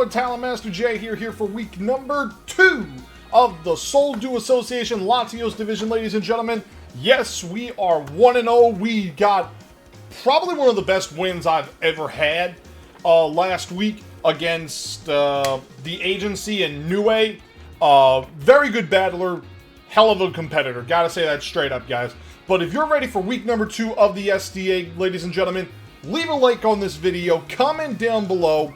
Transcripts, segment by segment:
everyone, TalonMasterJ here for week number 2 of the Soldu Association Latios Division, ladies and gentlemen. Yes, we are 1-0. We got probably one of the best wins I've ever had last week against the agency and Nue. Very good battler, hell of a competitor. Gotta say that straight up, guys. But if you're ready for week number 2 of the SDA, ladies and gentlemen, leave a like on this video, comment down below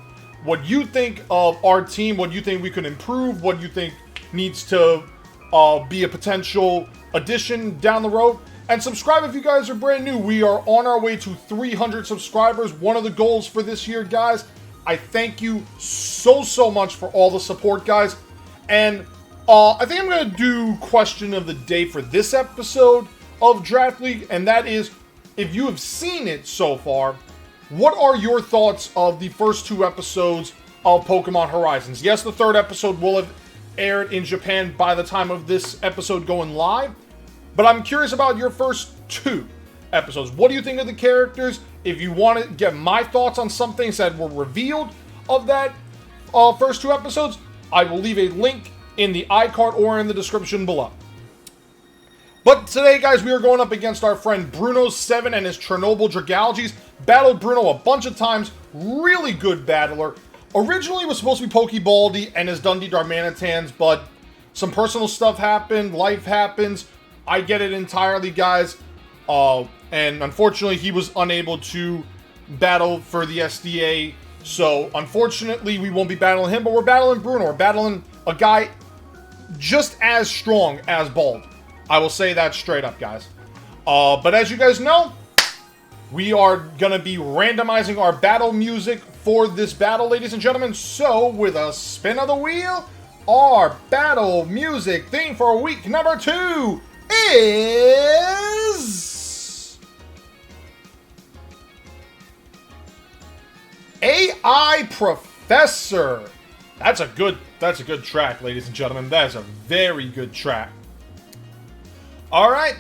what you think of our team, what you think we can improve, what you think needs to be a potential addition down the road, and subscribe if you guys are brand new. We are on our way to 300 subscribers, one of the goals for this year, guys. I thank you so much for all the support, guys, and I think I'm going to do question of the day for this episode of Draft League, and that is, if you have seen it so far, what are your thoughts of the first 2 episodes of Pokemon Horizons? Yes, the 3rd episode will have aired in Japan by the time of this episode going live, but I'm curious about your first 2 episodes. What do you think of the characters? If you want to get my thoughts on some things that were revealed of that first 2 episodes, I will leave a link in the iCard or in the description below. But today, guys, we are going up against our friend Bruno7 and his Chernobyl Dragalges. Battled Bruno a bunch of times. Really good battler. Originally was supposed to be Pokebaldi and his Dundee Darmanitans, but some personal stuff happened. Life happens. I get it entirely, guys. And unfortunately, he was unable to battle for the SDA. So, unfortunately, we won't be battling him, but we're battling Bruno. We're battling a guy just as strong as Bald. I will say that straight up, guys. But as you guys know, we are going to be randomizing our battle music for this battle, ladies and gentlemen. So, with a spin of the wheel, our battle music theme for week number 2 is AI Professor. That's a good track, ladies and gentlemen. That is a very good track. Alright,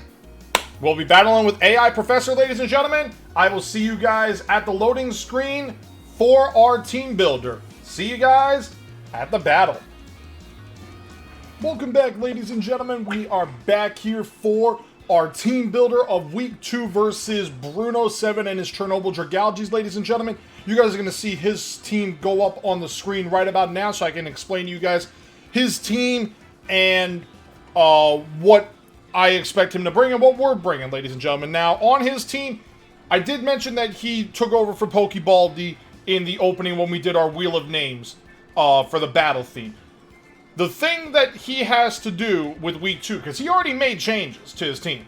we'll be battling with AI Professor, ladies and gentlemen. I will see you guys at the loading screen for our team builder. See you guys at the battle. Welcome back, ladies and gentlemen. We are back here for our team builder of week 2 versus Bruno7 and his Chernobyl Dragalges, ladies and gentlemen. You guys are going to see his team go up on the screen right about now so I can explain to you guys his team and what I expect him to bring and what we're bringing, ladies and gentlemen. Now, on his team, I did mention that he took over for Pokebaldi in the opening when we did our Wheel of Names for the battle theme. The thing that he has to do with week 2, because he already made changes to his team,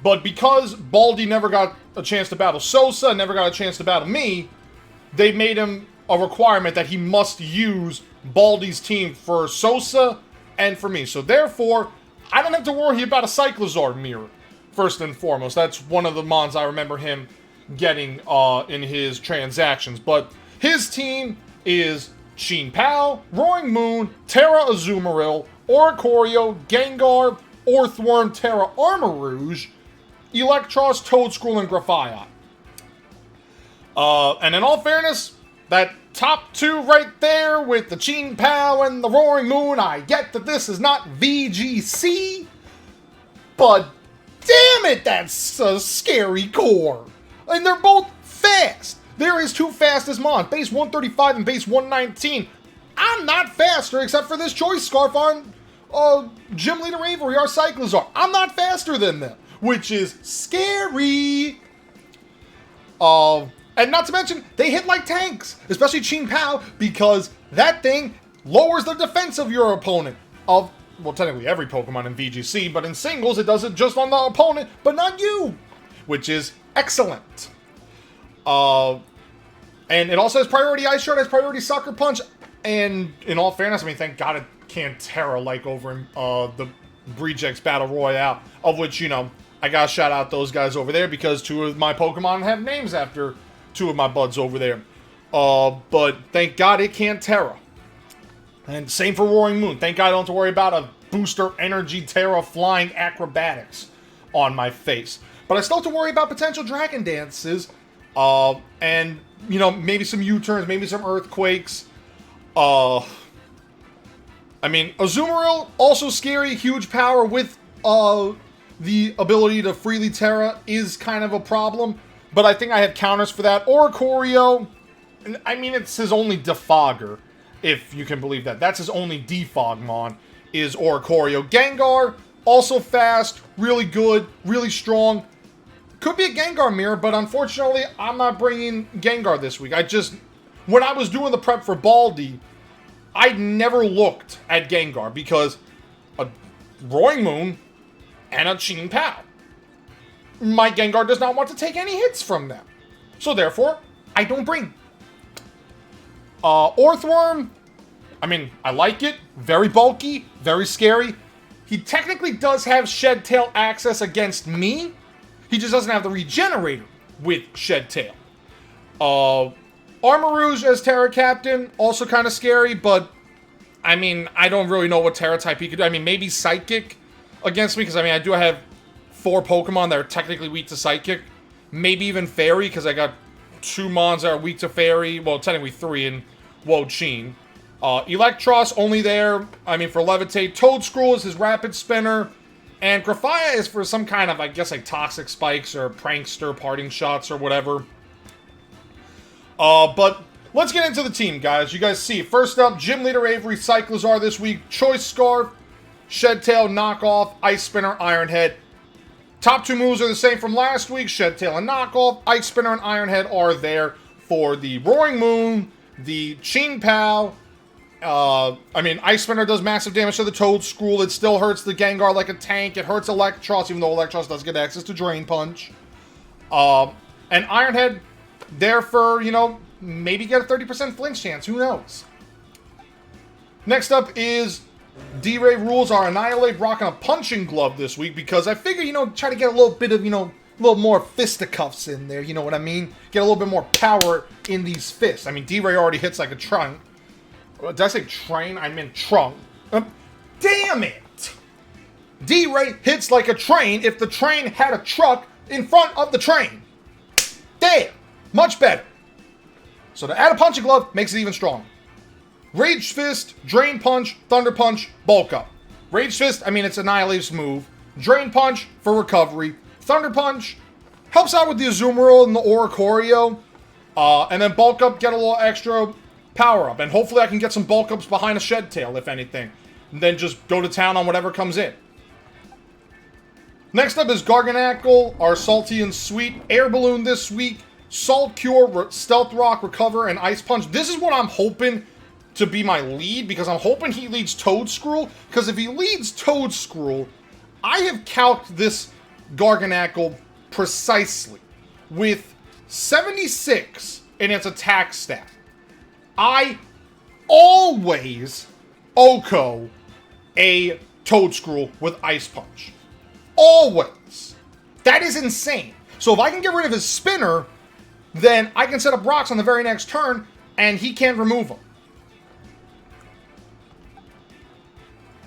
but because Baldi never got a chance to battle Sosa, never got a chance to battle me, they made him a requirement that he must use Baldi's team for Sosa and for me. So therefore, I don't have to worry about a Cyclizar mirror, first and foremost. That's one of the mons I remember him getting in his transactions. But his team is Sheen Pao, Roaring Moon, Terra Azumarill, Oricorio, Gengar, Orthworm, Terra Armarouge, Electros, Toedscruel, and Grafaiot. And in all fairness, that top 2 right there with the Sheen Pao and the Roaring Moon, I get that this is not VGC, but damn it, that's a scary core. And they're both fast. There is 2 fastest mons, base 135 and base 119. I'm not faster except for this Choice Scarf on Gym Leader Avery, our Cyclizar. I'm not faster than them, which is scary. And not to mention, they hit like tanks, especially Sheen Pao, because that thing lowers the defense of your opponent. Well, technically every Pokemon in VGC, but in singles, it does it just on the opponent, but not you, which is excellent. And it also has priority Ice Shard, has priority Sucker Punch, and in all fairness, I mean, thank God it can't Terra like over in the Breejex Battle Royale, of which, you know, I gotta shout out those guys over there because 2 of my Pokemon have names after 2 of my buds over there. But thank God it can't Terra. And same for Roaring Moon. Thank God I don't have to worry about a Booster Energy Terra Flying Acrobatics on my face. But I still have to worry about potential Dragon Dances. And, you know, maybe some U-turns, maybe some Earthquakes. I mean, Azumarill, also scary, huge power with the ability to freely Terra is kind of a problem, but I think I have counters for that. Oricorio, I mean, it's his only defogger, if you can believe that. That's his only defogmon, is Oricorio. Gengar, also fast, really good, really strong. Could be a Gengar mirror, but unfortunately, I'm not bringing Gengar this week. When I was doing the prep for Baldi, I never looked at Gengar because a Roaring Moon and a Chin Pao. My Gengar does not want to take any hits from them. So therefore, I don't bring. Orthworm, I mean, I like it. Very bulky, very scary. He technically does have Shed Tail access against me. He just doesn't have the Regenerator with Shed Tail. Armarouge as Terra Captain, also kind of scary, but I mean, I don't really know what Terra type he could do. I mean, maybe Psychic against me, because I mean, I do have 4 Pokemon that are technically weak to Psychic. Maybe even Fairy, because I got 2 Mons that are weak to Fairy. Well, technically 3 in Wo-Chin. Electros, only there, I mean, for Levitate. Toadscruel is his Rapid Spinner. And Graphia is for some kind of, I guess, like Toxic Spikes or Prankster Parting Shots or whatever. But let's get into the team, guys. You guys see, first up, Gym Leader Avery, Cyclizar this week. Choice Scarf, Shed Tail, Knockoff, Ice Spinner, Iron Head. Top 2 moves are the same from last week. Shed Tail and Knockoff. Ice Spinner and Iron Head are there for the Roaring Moon, the Chin Pao. I mean, Ice Spinner does massive damage to the Toadscruel. It still hurts the Gengar like a tank. It hurts Electros, even though Electros does get access to Drain Punch. And Iron Head, there for, you know, maybe get a 30% flinch chance. Who knows? Next up is D-Ray rules are Annihilate, rocking a punching glove this week because I figure, you know, try to get a little bit of, you know, a little more fisticuffs in there. You know what I mean? Get a little bit more power in these fists. I mean, D-Ray already hits like a trunk. Did I say train? I meant trunk. Damn it! D-Ray hits like a train if the train had a truck in front of the train. Damn! Much better. So to add a punching glove makes it even stronger. Rage Fist, Drain Punch, Thunder Punch, Bulk Up. Rage Fist, I mean, it's Annihilate's move. Drain Punch for recovery. Thunder Punch helps out with the Azumarill and the Oricorio. And then Bulk Up, get a little extra power up. And hopefully I can get some Bulk Ups behind a Shed Tail, if anything. And then just go to town on whatever comes in. Next up is Garganacl, our Salty&Sweet Air Balloon this week. Salt Cure, Stealth Rock, Recover, and Ice Punch. This is what I'm hoping to be my lead, because I'm hoping he leads Toadscruel. Because if he leads Toadscruel, I have calced this Garganacl precisely with 76 in its attack stat. I always OHKO a Toadscruel with Ice Punch. Always. That is insane. So if I can get rid of his spinner, then I can set up rocks on the very next turn, and he can't remove them.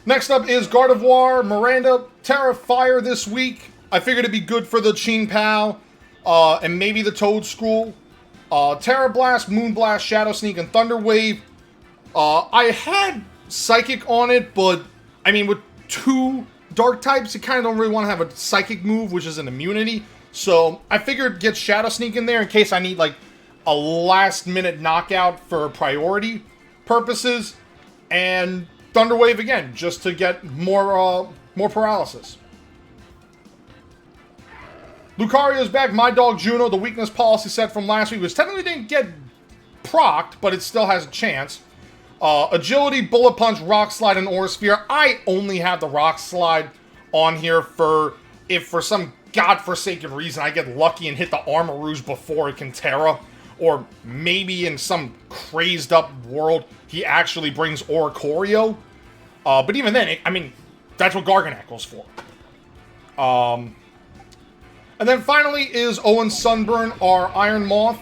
Next up is Gardevoir, Miranda, Terra Fire this week. I figured it'd be good for the Chin Pao, and maybe the Toadscruel. Terra Blast, Moon Blast, Shadow Sneak, and Thunder Wave. I had Psychic on it, but, I mean, with 2 Dark types, you kind of don't really want to have a Psychic move, which is an immunity. So I figured get Shadow Sneak in there in case I need like a last minute knockout for priority purposes, and Thunder Wave again just to get more paralysis. Lucario's back. My dog Juno, the weakness policy set from last week, which technically didn't get procced, but it still has a chance. Agility, Bullet Punch, Rock Slide, and Aura Sphere. I only have the Rock Slide on here for if for some godforsaken reason I get lucky and hit the Armarouge before it can Terra, or maybe in some crazed up world he actually brings Oricorio. But even then, I mean, that's what Garganacl's for. And then finally is Owen Sunburn, our Iron Moth.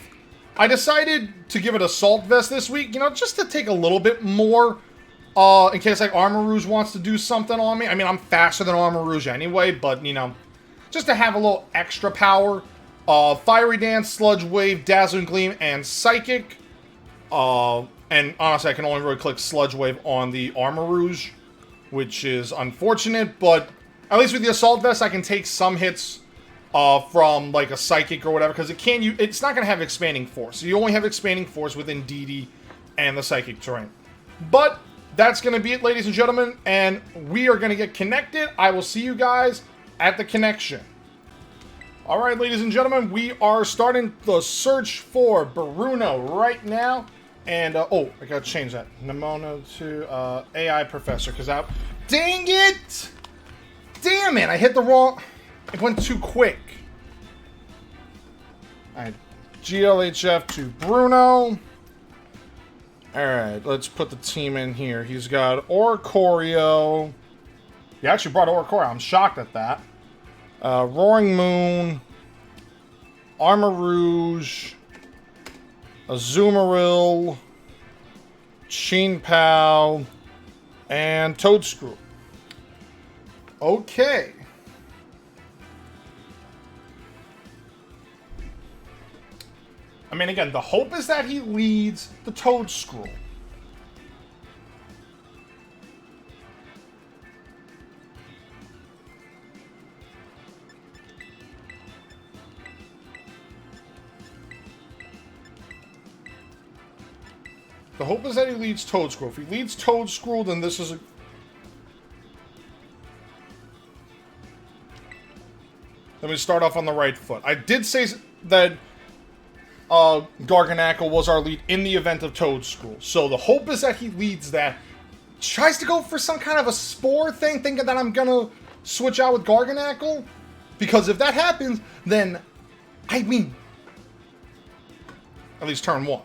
I decided to give it Assault Vest this week, you know, just to take a little bit more, in case like Armarouge wants to do something on me. I mean, I'm faster than Armarouge anyway, but, you know, just to have a little extra power. Fiery Dance, Sludge Wave, Dazzling Gleam, and Psychic. And honestly, I can only really click Sludge Wave on the Armor Rouge, which is unfortunate, but at least with the Assault Vest, I can take some hits from like a Psychic or whatever, because it's not going to have Expanding Force. So you only have Expanding Force within DD and the Psychic terrain. But that's going to be it, ladies and gentlemen, and we are going to get connected. I will see you guys at the connection. Alright, ladies and gentlemen, we are starting the search for Bruno right now. And, oh, I gotta change that. Nimona to, AI Professor, because that... Dang it! Damn it, I hit the wrong... It went too quick. Alright, GLHF to Bruno. Alright, let's put the team in here. He's got Oricorio. He actually brought Oricorio. I'm shocked at that. Roaring Moon, Armor Rouge, Azumarill, Chien-Pao, and Toadscrew. Okay. I mean, again, the hope is that he leads the Toadscrew. The hope is that he leads Toadscrew. If he leads Toadscrew, then this is a... Let me start off on the right foot. I did say that Garganacl was our lead in the event of Toadscrew. So the hope is that he leads that. Tries to go for some kind of a Spore thing, thinking that I'm gonna switch out with Garganacl. Because if that happens, then... I mean... At least turn 1.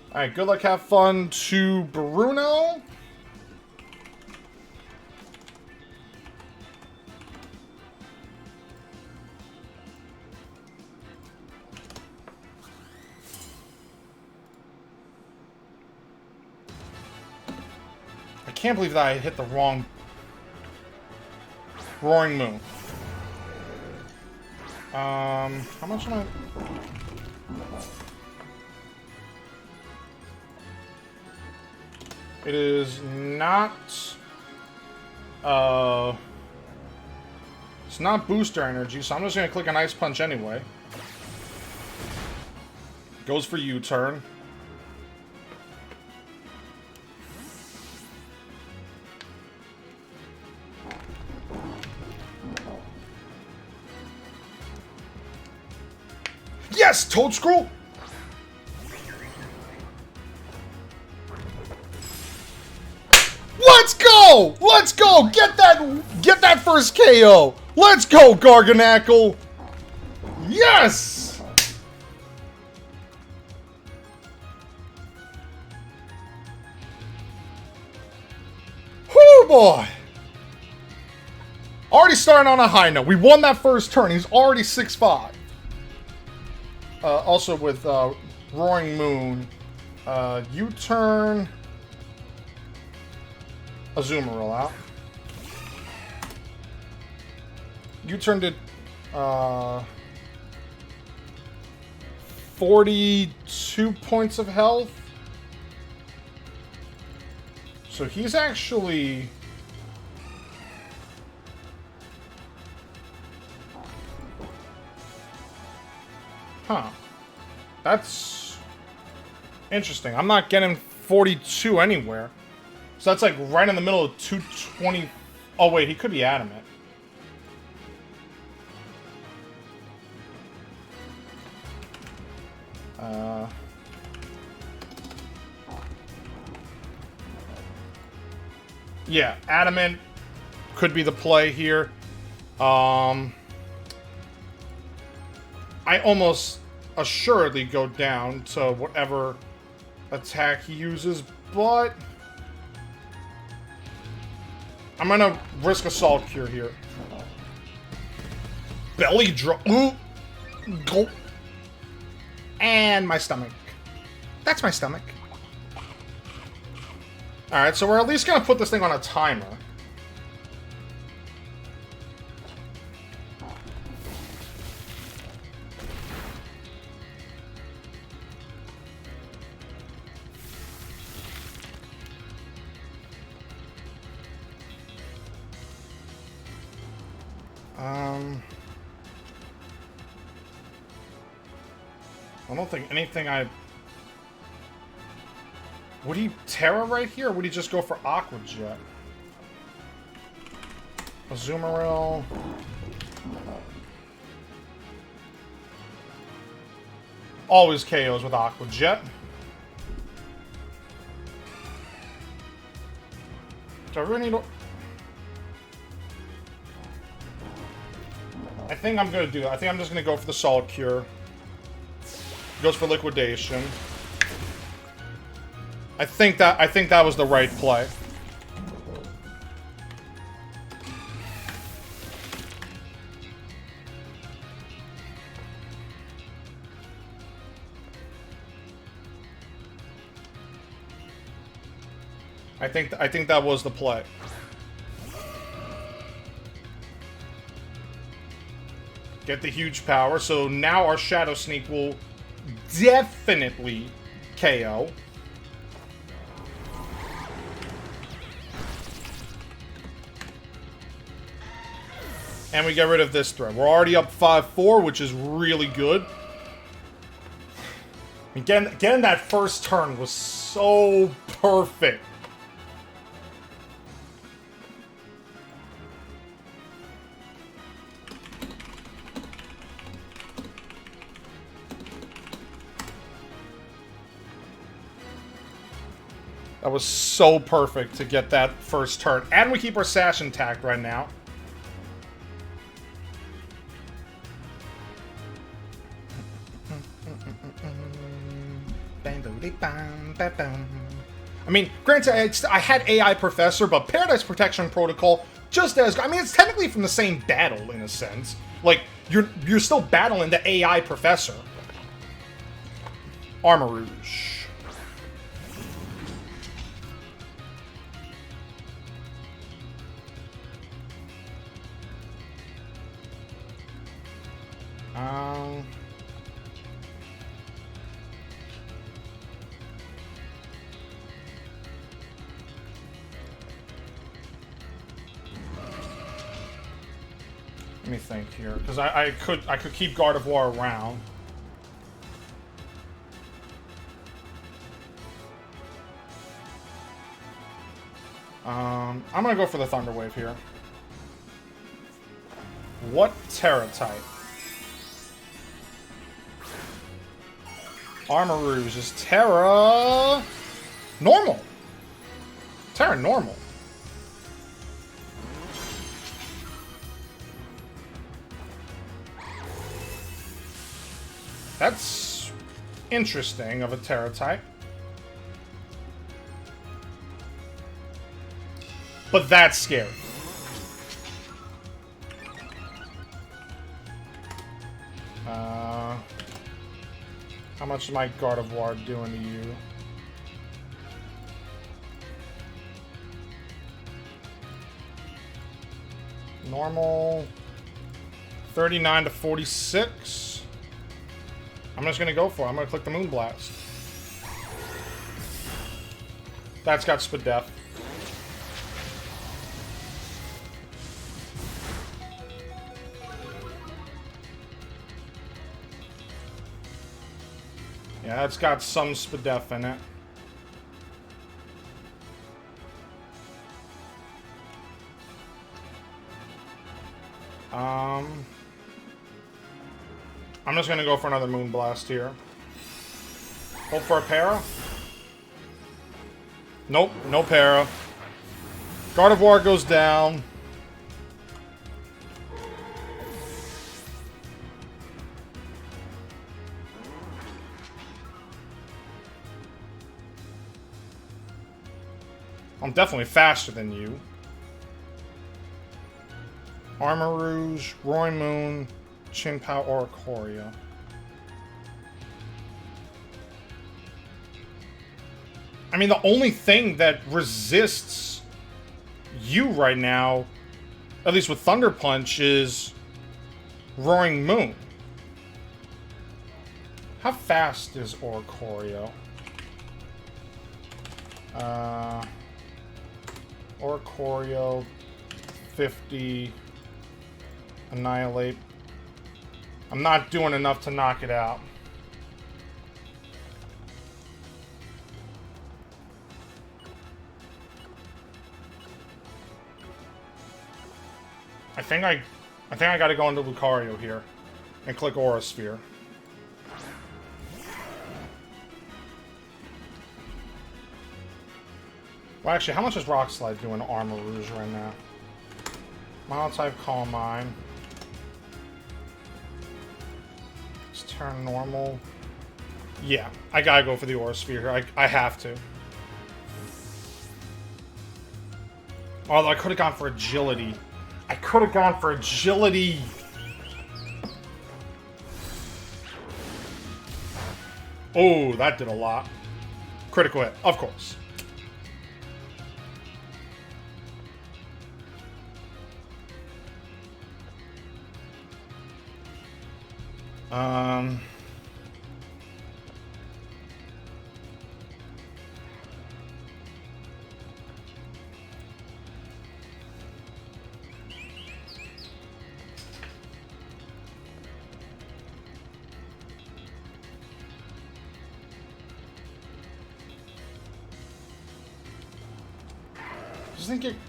Alright, good luck, have fun to Bruno. I can't believe that I hit the wrong Roaring Moon. How much am I... It is not, it's not booster energy, so I'm just gonna click an Ice Punch anyway. Goes for U-turn. Yes, Toadscrew! Let's go! Let's go! Get that first KO! Let's go, Garganacl! Yes! Whoo, boy! Already starting on a high note. We won that first turn. He's already 6'5". Also with Roaring Moon. U-turn... Azumarill out. U-turn did 42 points of health. So he's actually... Huh. That's interesting. I'm not getting 42 anywhere. So that's like right in the middle of 220. Oh wait, he could be adamant. Yeah, adamant could be the play here. I almost assuredly go down to whatever attack he uses, but I'm gonna risk Assault Cure here. Belly drop. Ooh. Go. And my stomach. That's my stomach. Alright, so we're at least gonna put this thing on a timer. I don't think anything Would he Terra right here, or would he just go for Aqua Jet? Azumarill. Always KOs with Aqua Jet. Do I really need to... I think I'm gonna do that. I think I'm just gonna go for the Solid Cure. Goes for Liquidation. I think that was the right play. I think that was the play. Get the huge power, so now our Shadow Sneak will definitely KO. And we get rid of this threat. We're already up 5-4, which is really good. Getting that first turn was so perfect. That was so perfect to get that first turn. And we keep our Sash intact right now. I mean, granted, I had AI Professor, but Paradise Protection Protocol just as... I mean, it's technically from the same battle, in a sense. Like, you're still battling the AI Professor. Armarouge. Let me think here, because I could keep Gardevoir around. I'm gonna go for the Thunder Wave here. What Terra type? Armarouge is Terra... Normal. Terra Normal. That's interesting of a Terra type. But that's scary. How much is my Gardevoir doing to you? Normal. 39 to 46. I'm just gonna go for it. I'm gonna click the Moonblast. That's got Spadef. Yeah, that's got some Spadef in it. I'm just gonna go for another Moonblast here. Hope for a Para. Nope, no Para. Gardevoir goes down. I'm definitely faster than you. Armarouge, Roaring Moon, Chinpow, Oricorio. I mean, the only thing that resists you right now, at least with Thunder Punch, is Roaring Moon. How fast is Oricorio? Oricorio, 50... Annihilate. I'm not doing enough to knock it out. I think I gotta go into Lucario here and click Aura Sphere. Well, actually, how much is Rock Slide doing to Armor Rouge right now? Mono-type Calm Mind. Let's turn normal. Yeah, I gotta go for the Aura Sphere here. I have to. Although I could have gone for Agility. I could have gone for Agility. Oh, that did a lot. Critical hit, of course.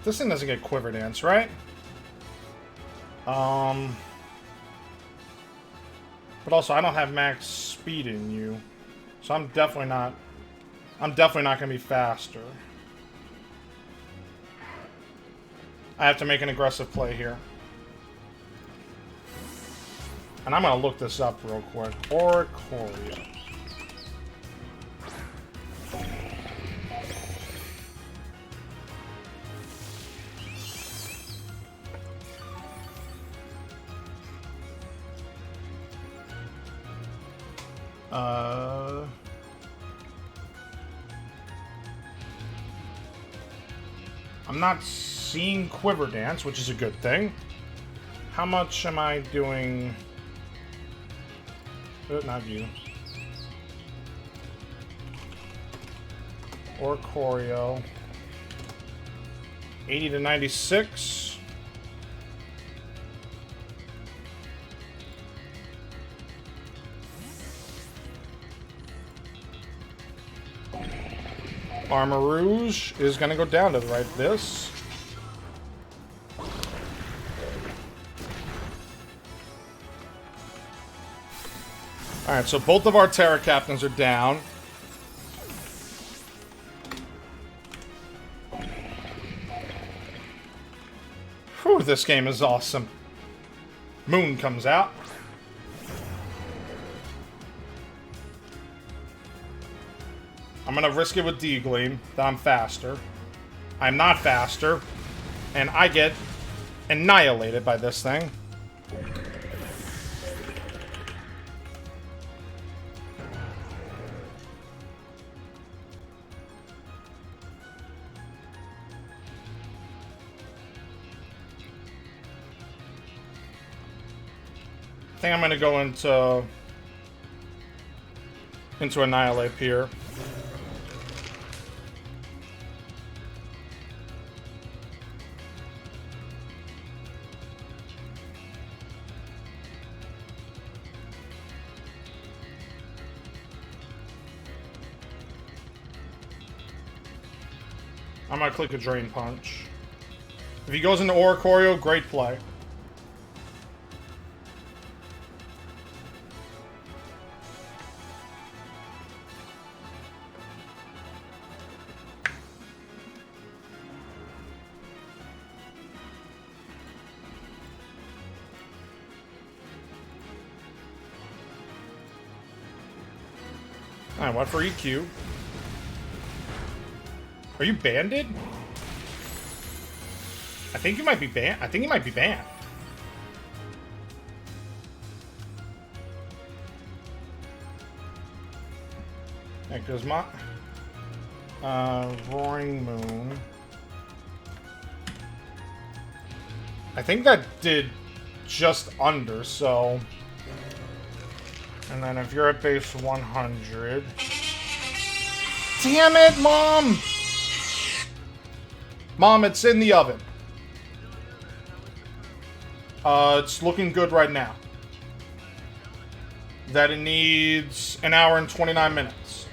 This thing doesn't get Quiver Dance, right? But also, I don't have max speed in you, so I'm definitely not gonna be faster. I have to make an aggressive play here. And I'm gonna look this up real quick. Oricorio. I'm not seeing Quiver Dance, which is a good thing. How much am I doing? Not you. Oricorio. 80 to 96. Armor Rouge is going to go down to the right. This. Alright, so both of our Terra Captains are down. Whew, this game is awesome. Moon comes out. I'm gonna risk it with D-Gleam, that I'm faster. I'm not faster. And I get annihilated by this thing. I think I'm gonna go into Annihilate here. I'm gonna click a Drain Punch. If he goes into Oricorio, great play. Alright, what for EQ? Are you banded? I think you might be banned. I think you might be banned. There goes my Roaring Moon. I think that did just under, so. And then if you're at base 100. Damn it, Mom! Mom, it's in the oven. It's looking good right now. That it needs an hour and 29 minutes.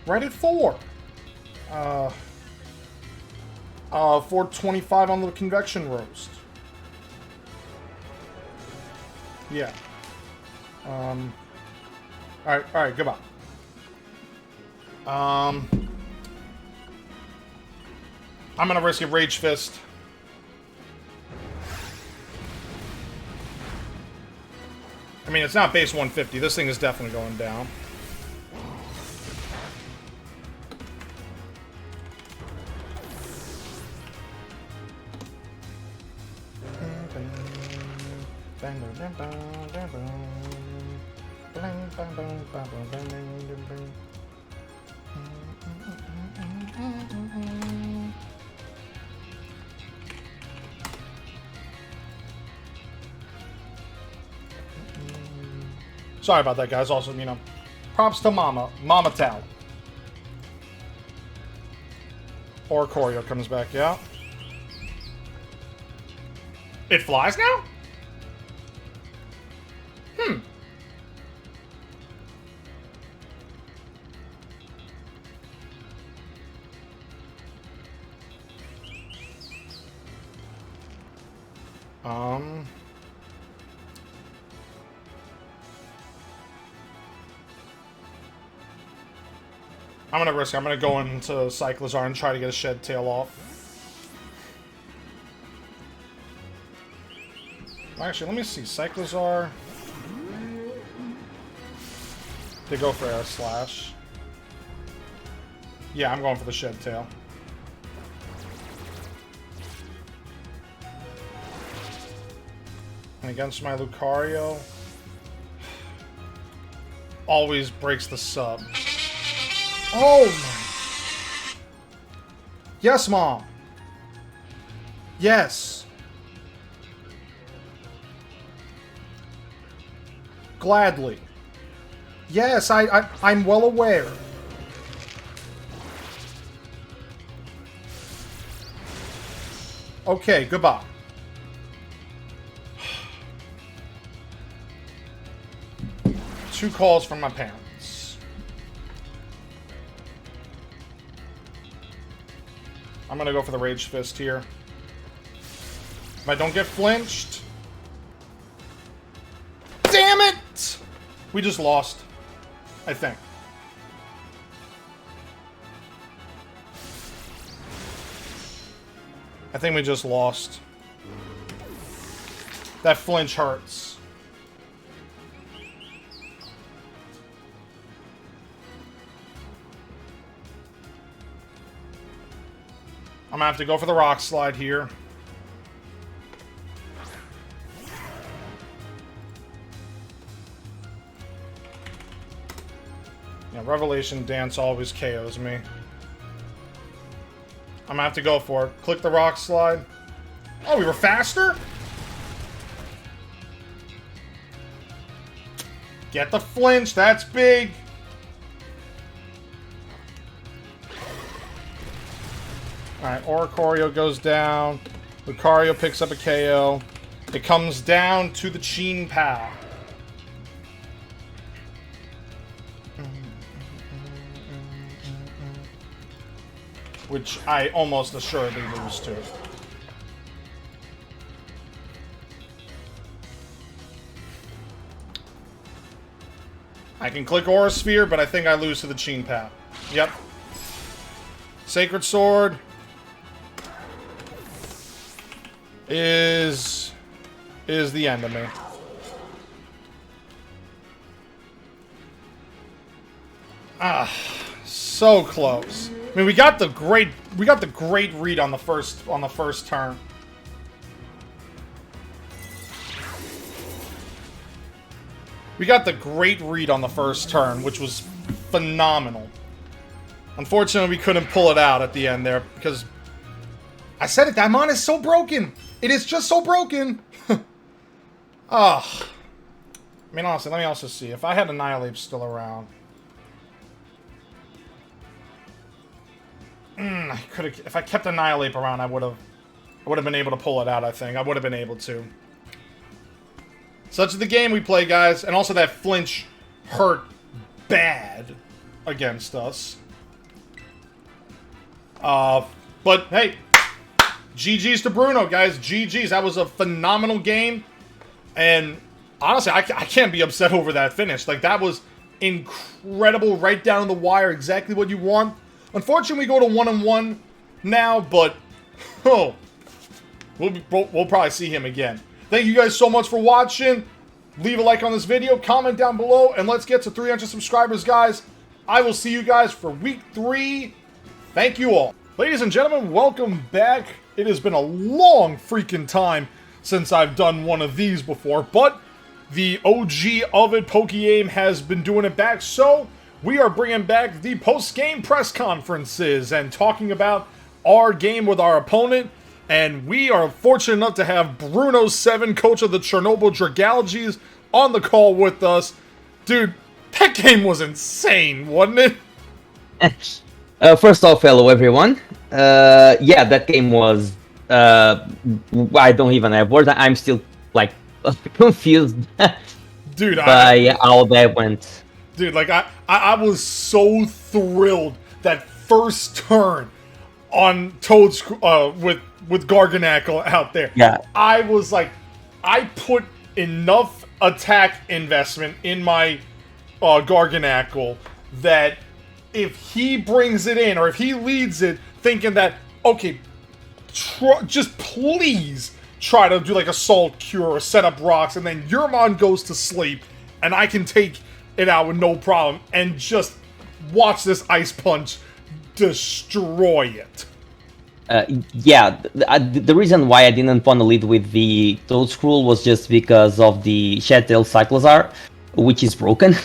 Right at 4. 425 on the convection roast. Yeah. Alright, goodbye. I'm gonna risk a Rage Fist. I mean, it's not base 150. This thing is definitely going down. Sorry about that, guys. Also, you know, props to Mama Tal. Or Choreo comes back, yeah. It flies now? I'm gonna risk it. I'm gonna go into Cyclizar and try to get a Shed Tail off. Actually, let me see. Cyclizar. They go for Air Slash. Yeah, I'm going for the Shed Tail. And against my Lucario, always breaks the sub. Oh my. Yes, Mom. Yes. Gladly. Yes, I'm well aware. Okay, goodbye. Two calls from my parents. I'm gonna go for the Rage Fist here. If I don't get flinched... Damn it! We just lost. I think. I think we just lost. That flinch hurts. I'm gonna have to go for the Rock Slide here. Yeah, Revelation Dance always KOs me. I'm gonna have to go for it. Click the Rock Slide. Oh, we were faster? Get the flinch, that's big. Alright, Oricorio goes down. Lucario picks up a KO. It comes down to the Cheen Pow. Which I almost assuredly lose to. I can click Aura Sphere, but I think I lose to the Cheen Pow. Yep. Sacred Sword is the end of me. Ah, so close. I mean, we got the great read on the first turn. We got the great read on the first turn, which was phenomenal. Unfortunately, we couldn't pull it out at the end there because I said it, that mon is so broken. It is just so broken. Ah. I mean, honestly, let me also see. If I had Annihilate still around. I could have, if I kept Annihilate around, I would have been able to pull it out, I think. I would have been able to. Such is the game we play, guys. And also that flinch hurt bad against us. But, hey, GG's to Bruno, guys. GG's. That was a phenomenal game. And, honestly, I can't be upset over that finish. Like, that was incredible, right down the wire, exactly what you want. Unfortunately, we go to 1-1 now, but, oh, we'll probably see him again. Thank you guys so much for watching. Leave a like on this video, comment down below, and let's get to 300 subscribers, guys. I will see you guys for week 3. Thank you all. Ladies and gentlemen, welcome back. It has been a long freaking time since I've done one of these before, but the OG of it, PokeAim, has been doing it back, so we are bringing back the post-game press conferences and talking about our game with our opponent. And we are fortunate enough to have Bruno7, coach of the Chernobyl Dragalges, on the call with us. Dude, that game was insane, wasn't it? First off, hello everyone. Yeah, that game was... I don't even have words. I'm still, like, confused dude, by how that went. Dude, like, I was so thrilled that first turn on Toad's with Garganacl out there. Yeah. I was like, I put enough attack investment in my Garganacl that if he brings it in, or if he leads it, thinking that, okay, just please try to do like a Salt Cure or set up rocks, and then Yermon goes to sleep, and I can take it out with no problem, and just watch this Ice Punch destroy it. Yeah, the reason why I didn't want to lead with the Toad Scroll was just because of the Shattail Cyclozar, which is broken.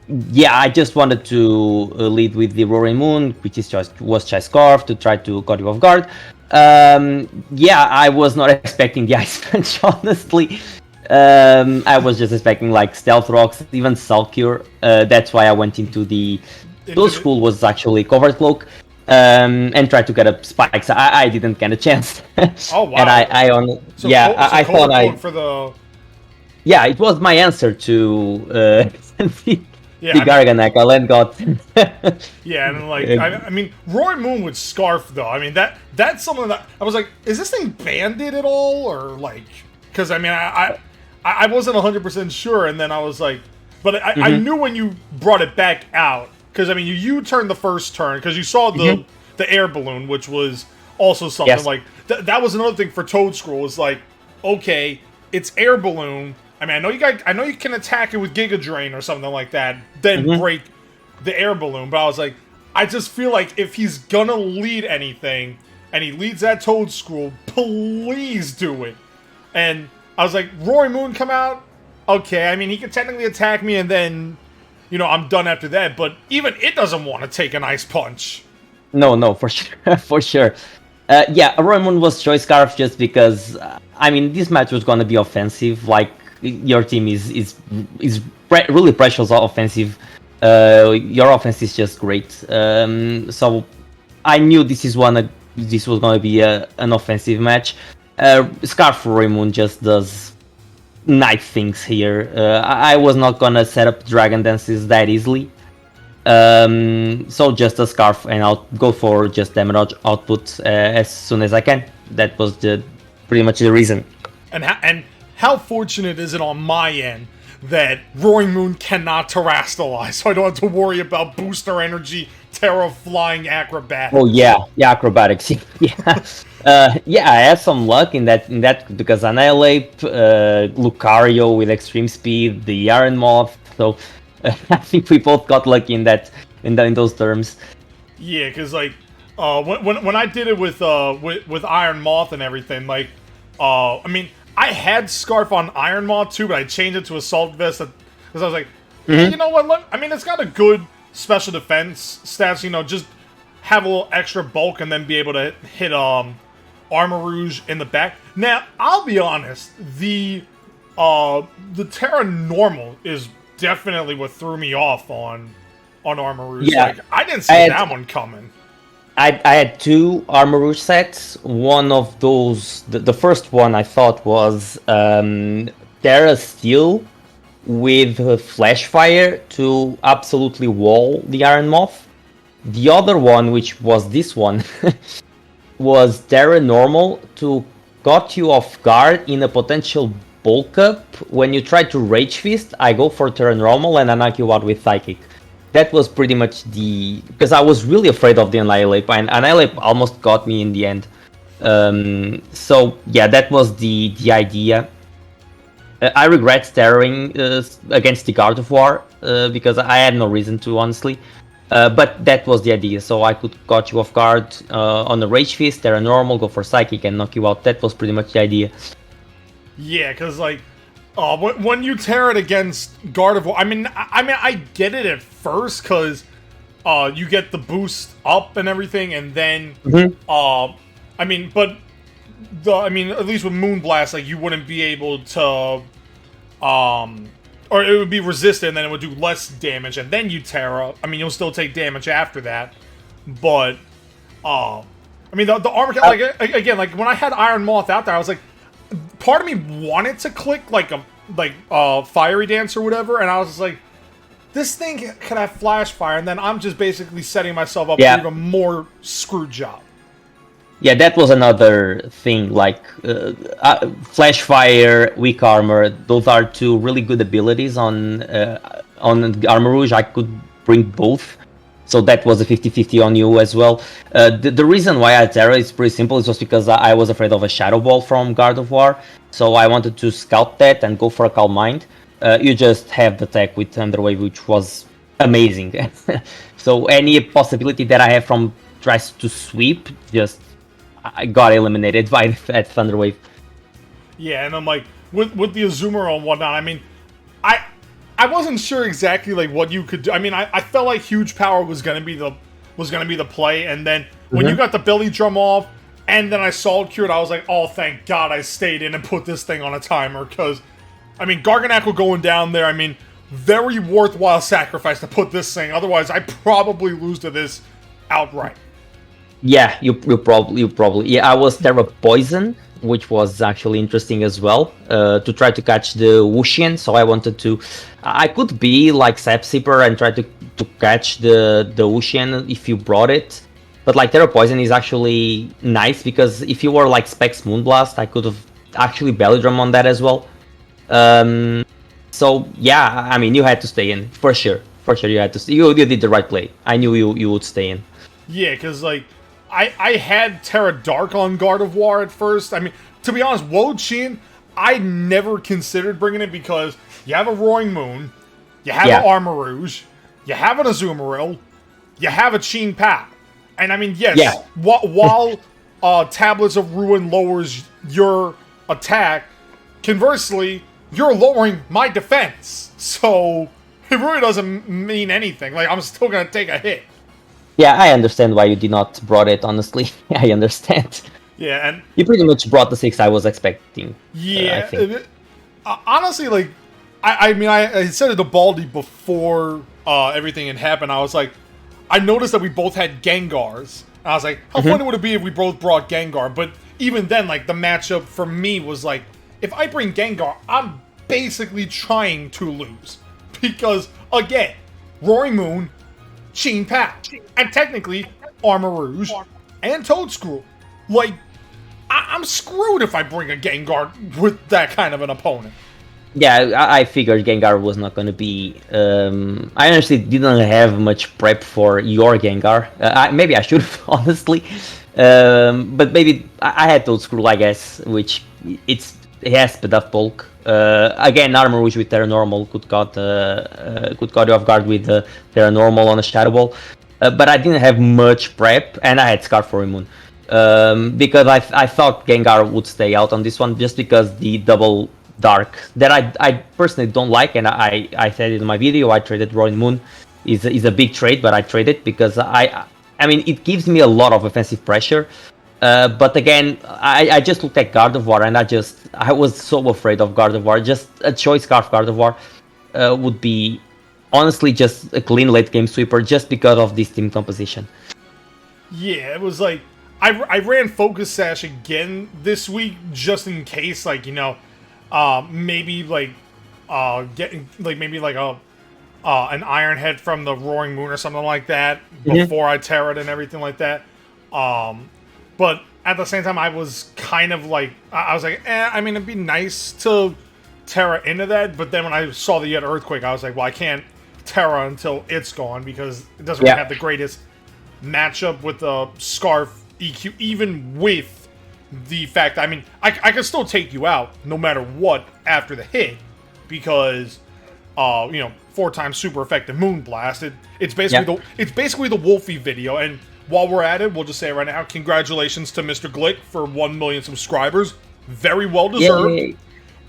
Yeah, I just wanted to lead with the Roaring Moon, which was Chai Scarf, to try to cut you off guard. Yeah, I was not expecting the Ice Punch, honestly. I was just expecting like Stealth Rocks, even Salt Cure. That's why I went into the Toad Scroll was actually Covered Cloak. And tried to get up spikes. I didn't get a chance. Oh wow! And I thought for the... Yeah, it was my answer to the Garganacl and got. Yeah, and like I mean, Roy Moon with Scarf though. I mean that's something that I was like, is this thing banded at all, or like? Because I mean I wasn't 100% sure, and then I was like, but I knew when you brought it back out. Because, I mean, you turned the first turn, because you saw the air balloon, which was also something like... that was another thing for Toad Scroll, was like, okay, it's air balloon. I mean, I know you can attack it with Giga Drain or something like that, then break the air balloon, but I was like, I just feel like if he's gonna lead anything, and he leads that Toad Scroll, please do it. And I was like, Rory Moon come out? Okay, I mean, he can technically attack me, and then... you know, I'm done after that, but even it doesn't want to take an Ice Punch. No, for sure, for sure. Yeah, Roymond was Choice Scarf just because, I mean, this match was going to be offensive. Like, your team is really precious offensive. Your offense is just great. So I knew this was going to be an offensive match. Scarf for Roymond just does nice things here. I was not gonna set up Dragon Dances that easily. So just a Scarf, and I'll go for just damage output as soon as I can. That was pretty much the reason. And how fortunate is it on my end that Roaring Moon cannot Terrastalize, so I don't have to worry about booster energy, Terra Flying Acrobatics. Oh yeah, acrobatics. Yeah. Yeah, I had some luck in that because Annihilate, Lucario with extreme speed, the Iron Moth. So I think we both got lucky in those terms. Yeah, because like when I did it with Iron Moth and everything, like I mean, I had Scarf on Iron Moth too, but I changed it to Assault Vest because I was like, hey, you know what? I mean, it's got a good special defense stats. You know, just have a little extra bulk and then be able to hit Armor Rouge in the back. Now, I'll be honest, the Terra Normal is definitely what threw me off on on Armor Rouge. Yeah. Like, I didn't see that one coming. I had two Armor Rouge sets. One of those, the first one I thought was Terra Steel with Flash Fire to absolutely wall the Iron Moth. The other one, which was this one, was Terra Normal to cut you off guard in a potential bulk up. When you try to Rage Fist, I go for Terra Normal and I knock you out with Psychic. That was pretty much because I was really afraid of the Annihilate, and Annihilate almost got me in the end. So yeah, that was the idea. I regret terroring against the Guard of War because I had no reason to, honestly. But that was the idea, so I could catch you off guard on the Rage Fist, Terra Normal, go for Psychic and knock you out. That was pretty much the idea. Yeah, because like, when you tear it against Guard of War, I mean, I get it at first because you get the boost up and everything, and then I mean, but at least with Moonblast, like you wouldn't be able to, or it would be resistant, and then it would do less damage, and then you Terra. I mean, you'll still take damage after that, but I mean, the armor, like again, like when I had Iron Moth out there, I was like, part of me wanted to click like a Fiery Dance or whatever, and I was just like, this thing can have Flash Fire, and then I'm just basically setting myself up for even more screw job. Yeah, that was another thing, like Flash Fire, Weak Armor, those are two really good abilities on Armor Rouge. I could bring both, so that was a 50-50 on you as well. The reason why I Terra is pretty simple, it's just because I was afraid of a Shadow Ball from Guard of War, so I wanted to scout that and go for a Calm Mind. You just have the tech with Thunderwave, which was amazing. So any possibility that I have from tries to sweep, just I got eliminated by that Thunderwave. Yeah, and I'm like, with the Azumarill and whatnot, I mean, I wasn't sure exactly like what you could do. I mean, I felt like Huge Power was gonna be the play, and then when you got the Belly Drum off, and then I Solid Cured, I was like, oh, thank God I stayed in and put this thing on a timer, because, I mean, Garganacl going down there, I mean, very worthwhile sacrifice to put this thing, otherwise I probably lose to this outright. Yeah, you probably. Yeah, I was Terra Poison, which was actually interesting as well, to try to catch the Wushian. So I wanted to, I could be like Sapsipper and try to catch the Wushian if you brought it. But like Terra Poison is actually nice because if you were like Specs Moonblast, I could have actually Belly Drum on that as well. So yeah, I mean, you had to stay in for sure. For sure, you had to. You did the right play. I knew you would stay in. Yeah, because like. I had Terra Dark on Guard of War at first. I mean, to be honest, Wo-Chien, I never considered bringing it because you have a Roaring Moon, you have an Armor Rouge, you have an Azumarill, you have a Chien Pao. And I mean, yes, while Tablets of Ruin lowers your attack, conversely, you're lowering my defense. So, it really doesn't mean anything. Like, I'm still going to take a hit. Yeah, I understand why you did not brought it, honestly. I understand. Yeah, and... You pretty much brought the 6 I was expecting. Yeah, I think. Honestly, like, I mean, I said it to Baldy before everything had happened. I was like, I noticed that we both had Gengars. And I was like, how funny would it be if we both brought Gengar? But even then, like, the matchup for me was like, if I bring Gengar, I'm basically trying to lose. Because, again, Roaring Moon... Chien Pao, and technically Armor Rouge and Toadstool. Like, I'm screwed if I bring a Gengar with that kind of an opponent. Yeah, I figured Gengar was not going to be... I honestly didn't have much prep for your Gengar. Maybe I should have, honestly. But maybe I had Toadstool, I guess, which it has speed of bulk. Again, Armor Rouge with Terra Normal could cut you off guard with Terra Normal on a Shadow Ball. But I didn't have much prep, and I had Scarf for Moon. Because I thought Gengar would stay out on this one, just because the double dark that I personally don't like, and I said it in my video, I traded Roaring Moon. Is a big trade, but I traded because I mean, it gives me a lot of offensive pressure. But again, I just looked at Guard of War, and I was so afraid of Guard of War. Just a choice Scarf Guard of War would be honestly just a clean late game sweeper just because of this team composition. Yeah, it was like I ran Focus Sash again this week just in case, like, you know, maybe like getting like maybe like a an Iron Head from the Roaring Moon or something like that before I Terra it and everything like that. But at the same time, I was kind of like, I was like, I mean, it'd be nice to Terra into that, but then when I saw that you had Earthquake, I was like, well, I can't Terra until it's gone because it doesn't really have the greatest matchup with the Scarf EQ, even with the fact, I mean, I can still take you out no matter what after the hit because, you know, 4x super effective Moonblast. It's basically the Wolfie video, and while we're at it, we'll just say it right now, congratulations to Mr. Glick for 1 million subscribers. Very well deserved.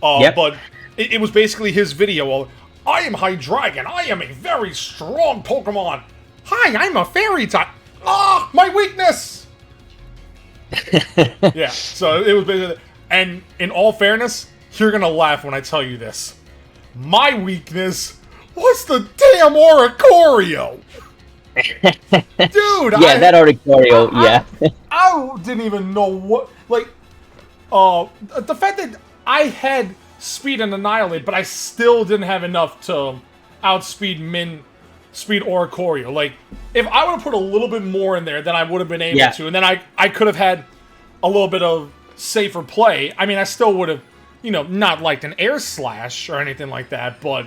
But it was basically his video. I am Hydreigon. I am a very strong Pokemon. Hi, I'm a fairy type. Ah, my weakness! Yeah, so it was basically... And in all fairness, you're gonna laugh when I tell you this. My weakness was the damn Oricorio! Dude, that Oricorio, I didn't even know what, like, the fact that I had Speed and Annihilate, but I still didn't have enough to outspeed Speed Oricorio. Like, if I would have put a little bit more in there, then I would have been able to, and then I could have had a little bit of safer play. I mean, I still would have, you know, not liked an Air Slash or anything like that, but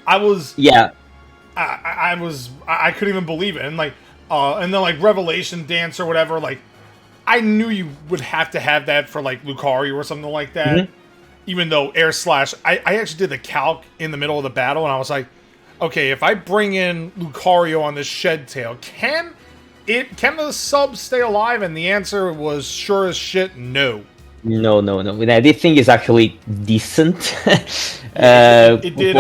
I was... Yeah. I couldn't even believe it, and like, and then like Revelation Dance or whatever, like, I knew you would have to have that for like Lucario or something like that. Even though Air Slash, I actually did the calc in the middle of the battle, and I was like, okay, if I bring in Lucario on this Shed Tail, can the sub stay alive? And the answer was sure as shit, no. No. This thing is actually decent. It did.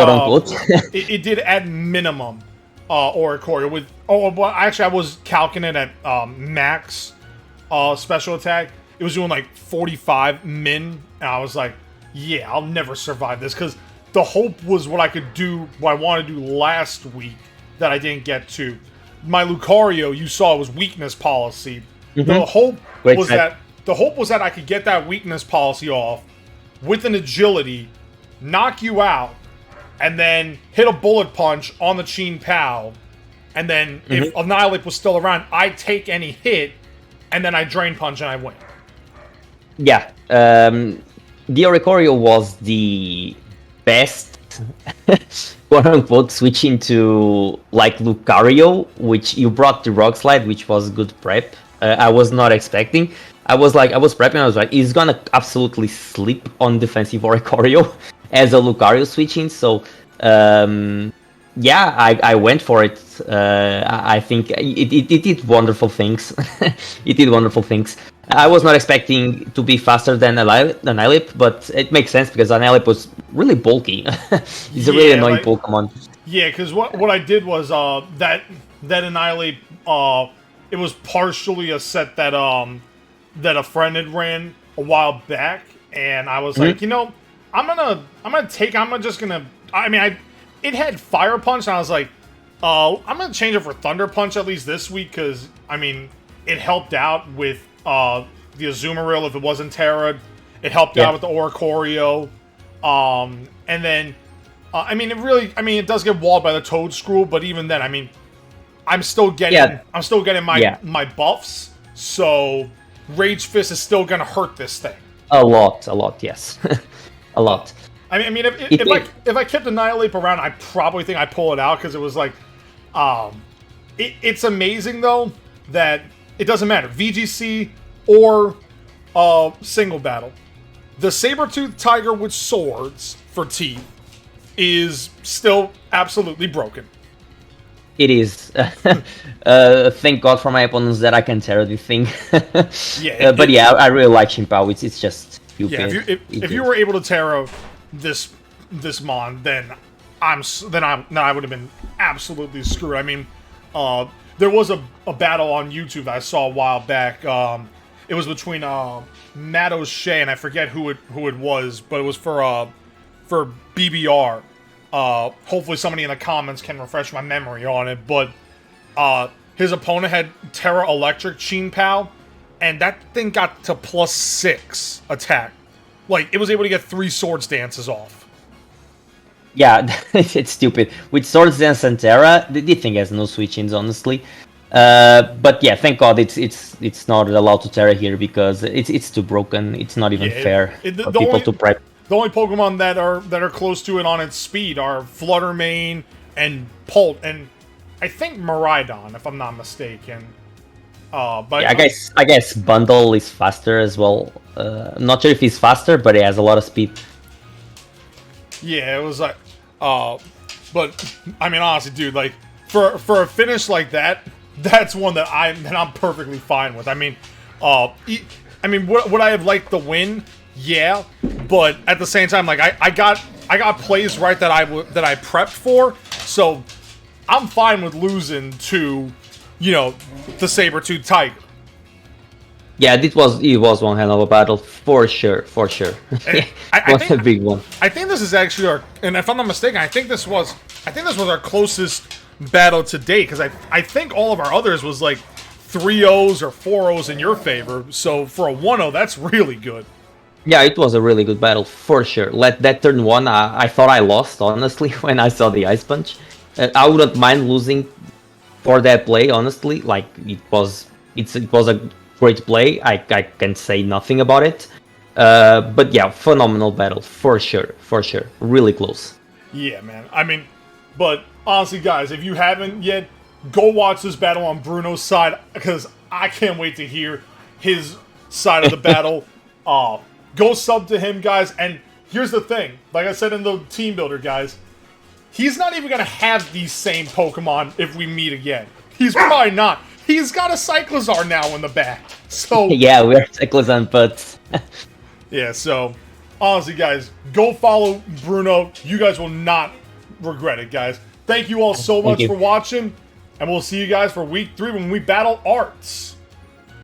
It did at minimum Oricorio with. Oh, well, actually, I was calcing it at max special attack. It was doing like 45 min, and I was like, yeah, I'll never survive this because the hope was what I could do, what I wanted to do last week that I didn't get to. My Lucario, you saw, was weakness policy. The hope was that I could get that weakness policy off with an agility, knock you out, and then hit a bullet punch on the Chien Pao, and then if Annihilate was still around, I take any hit, and then I Drain Punch and I win. Yeah, the Oricorio was the best, quote-unquote, switching to, like, Lucario, which you brought the Rock Slide, which was good prep. I was not expecting. I was prepping, I was like, he's gonna absolutely sleep on defensive Oricorio as a Lucario switching, so, yeah, I went for it. I think it did wonderful things. It did wonderful things. I was not expecting to be faster than Annihilate, but it makes sense because Annihilate was really bulky. He's a really annoying Pokemon. Yeah, because what I did was that Annihilate, it was partially a set that a friend had ran a while back, and I was like, you know, it had Fire Punch, and I was like, I'm gonna change it for Thunder Punch at least this week, because, I mean, it helped out with the Azumarill if it wasn't Terra. It helped out with the Oricorio. And then, it does get walled by the Toedscruel, but even then, I mean, I'm still getting my buffs, so Rage Fist is still gonna hurt this thing. A lot, yes. A lot. I mean, if I kept Annihilate around, I probably think I pull it out, because it was like, it's amazing though that it doesn't matter, VGC or single battle. The Saber-Tooth Tiger with swords for teeth is still absolutely broken. It is. Thank God for my opponents that I can Terra this thing. I really like Chien Pao. It's just stupid. Yeah, if you were able to Terra this Mon, then I would have been absolutely screwed. I mean, there was a battle on YouTube that I saw a while back. It was between Matt O'Shea and I forget who it was, but it was for BBR, Hopefully somebody in the comments can refresh my memory on it, but his opponent had Terra Electric Sheen Pow, and that thing got to +6 attack. Like, it was able to get 3 Swords Dances off. Yeah, it's stupid. With Swords Dance and Terra, the thing has no switch-ins, honestly. But yeah, thank God it's not allowed to Terra here because it's too broken. It's not even fair for people to prep. The only Pokemon that are close to it on its speed are Fluttermane and Polt, and I think Miraidon, if I'm not mistaken. But yeah, I guess Bundle is faster as well. I'm not sure if he's faster, but he has a lot of speed. Yeah, it was like, but I mean, honestly, dude, like for a finish like that, that's one that I'm perfectly fine with. I mean, would I have liked the win? Yeah, but at the same time, like I got plays right that I prepped for, so I'm fine with losing to, you know, the Sabertooth Tiger. Yeah, it was one hell of a battle for sure. I think a big one. I think this is actually our, and if I'm not mistaken, I think this was our closest battle to date, because I think all of our others was like 3-0s or 4-0s in your favor. So for a 1-0, that's really good. Yeah, it was a really good battle for sure. That turn 1, I thought I lost, honestly, when I saw the Ice Punch. I wouldn't mind losing for that play, honestly. Like, it was a great play. I can say nothing about it. But yeah, phenomenal battle for sure. Really close. Yeah, man. I mean, but honestly, guys, if you haven't yet, go watch this battle on Bruno's side, because I can't wait to hear his side of the battle. Go sub to him, guys. And here's the thing. Like I said in the Team Builder, guys, he's not even going to have these same Pokemon if we meet again. He's probably not. He's got a Cyclizar now in the back. So yeah, we're Cyclizar, but yeah, so honestly, guys, go follow Bruno. You guys will not regret it, guys. Thank you all so much for watching, and we'll see you guys for week 3 when we battle Arts.